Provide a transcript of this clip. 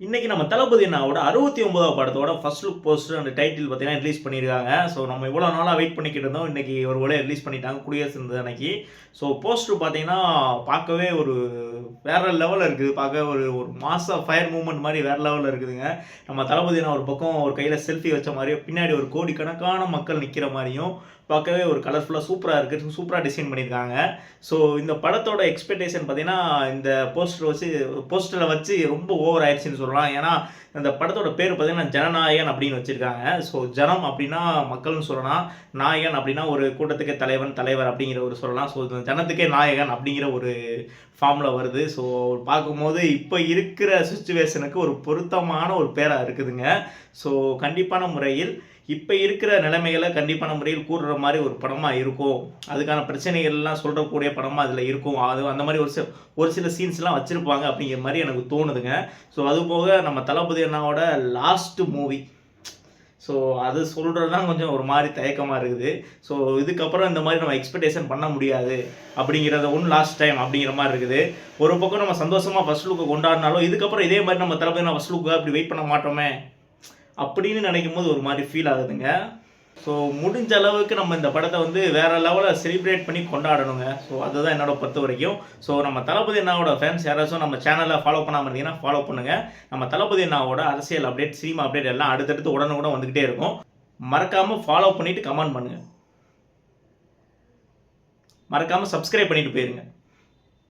இன்னைக்கு நம்ம தளபதி அண்ணாவோட 69வது படத்தோட first look poster and title பார்த்தீங்கன்னா ரிலீஸ் பண்ணியிருக்காங்க. ஸோ நம்ம இவ்வளோ நாளாக வெயிட் பண்ணிக்கிட்டு இருந்தோம். இன்னைக்கு ஒரு வேளை ரிலீஸ் பண்ணிட்டாங்க குடியரசு தின அன்னைக்கு. ஸோ போஸ்டர் பார்த்தீங்கன்னா பார்க்கவே ஒரு வேற லெவலில் இருக்குது. பார்க்க ஒரு ஒரு மாச ஃபயர் மூவ்மெண்ட் மாதிரி வேற லெவலில் இருக்குதுங்க. நம்ம தளபதி அண்ணா ஒரு பக்கம் ஒரு கையில் செல்ஃபி வச்ச மாதிரியும், பின்னாடி ஒரு கோடிக்கணக்கான மக்கள் நிற்கிற மாதிரியும் பார்க்கவே ஒரு கலர்ஃபுல்லாக சூப்பராக இருக்குது. சூப்பராக டிசைன் பண்ணியிருக்காங்க. ஸோ இந்த படத்தோட எக்ஸ்பெக்டேஷன் பார்த்தீங்கன்னா இந்த போஸ்டரில் வச்சு ரொம்ப ஓவர் ஆயிடுச்சுன்னு சொல்லலாம். ஏன்னா இந்த படத்தோட பேர் பார்த்தீங்கன்னா ஜனநாயகன் அப்படின்னு வச்சுருக்காங்க. ஸோ ஜனம் அப்படின்னா மக்கள்னு சொல்லலாம். நாயகன் அப்படின்னா ஒரு கூட்டத்துக்கே தலைவர் அப்படிங்கிற ஒரு சொல்லலாம். ஸோ ஜனத்துக்கே நாயகன் அப்படிங்கிற ஒரு ஃபார்மில் வருது. ஸோ பார்க்கும்போது இப்போ இருக்கிற சுச்சுவேஷனுக்கு ஒரு பொருத்தமான ஒரு பேராக இருக்குதுங்க. ஸோ கண்டிப்பான முறையில் இப்போ இருக்கிற நிலைமைகளை கண்டிப்பான முறையில் கூறுற மாதிரி ஒரு படமாக இருக்கும். அதுக்கான பிரச்சனைகள்லாம் சொல்கிறக்கூடிய படமாக அதில் இருக்கும். அது அந்த மாதிரி ஒரு சில சீன்ஸ்லாம் வச்சுருப்பாங்க அப்படிங்கிற மாதிரி எனக்கு தோணுதுங்க. ஸோ அதுபோக நம்ம தளபதி அண்ணாவோட லாஸ்ட் மூவி, ஸோ அது சொல்கிறது தான் கொஞ்சம் ஒரு மாதிரி தயக்கமாக இருக்குது. ஸோ இதுக்கப்புறம் இந்த மாதிரி நம்ம எக்ஸ்பெக்டேஷன் பண்ண முடியாது அப்படிங்கிறத லாஸ்ட் டைம் அப்படிங்கிற மாதிரி இருக்குது. ஒரு பக்கம் நம்ம சந்தோஷமாக ஃபர்ஸ்ட் லுக்கை கொண்டாடினாலும் இதுக்கப்புறம் இதே மாதிரி நம்ம தளபதி நான் ஃபர்ஸ்ட் லுக்காக அப்படி வெயிட் பண்ண மாட்டோமே அப்படின்னு நினைக்கும் போது ஒரு மாதிரி ஃபீல் ஆகுதுங்க. ஸோ முடிஞ்ச அளவுக்கு நம்ம இந்த படத்தை வேறு லெவலில் செலிப்ரேட் பண்ணி கொண்டாடணுங்க. ஸோ அதுதான் என்னோட பொறுத்த வரைக்கும். ஸோ நம்ம தளபதி அண்ணாவோட ஃபேன்ஸ் யாராச்சும் நம்ம சேனலில் ஃபாலோ பண்ணாமல் இருந்தீங்கன்னா ஃபாலோ பண்ணுங்கள். நம்ம தளபதி அண்ணாவோட அரசியல் அப்டேட், சினிமா அப்டேட் எல்லாம் அடுத்தடுத்து உடனுக்குடன் வந்துக்கிட்டே இருக்கும். மறக்காமல் ஃபாலோ பண்ணிவிட்டு கமெண்ட் பண்ணுங்கள். மறக்காமல் சப்ஸ்கிரைப் பண்ணிட்டு போயிருங்க.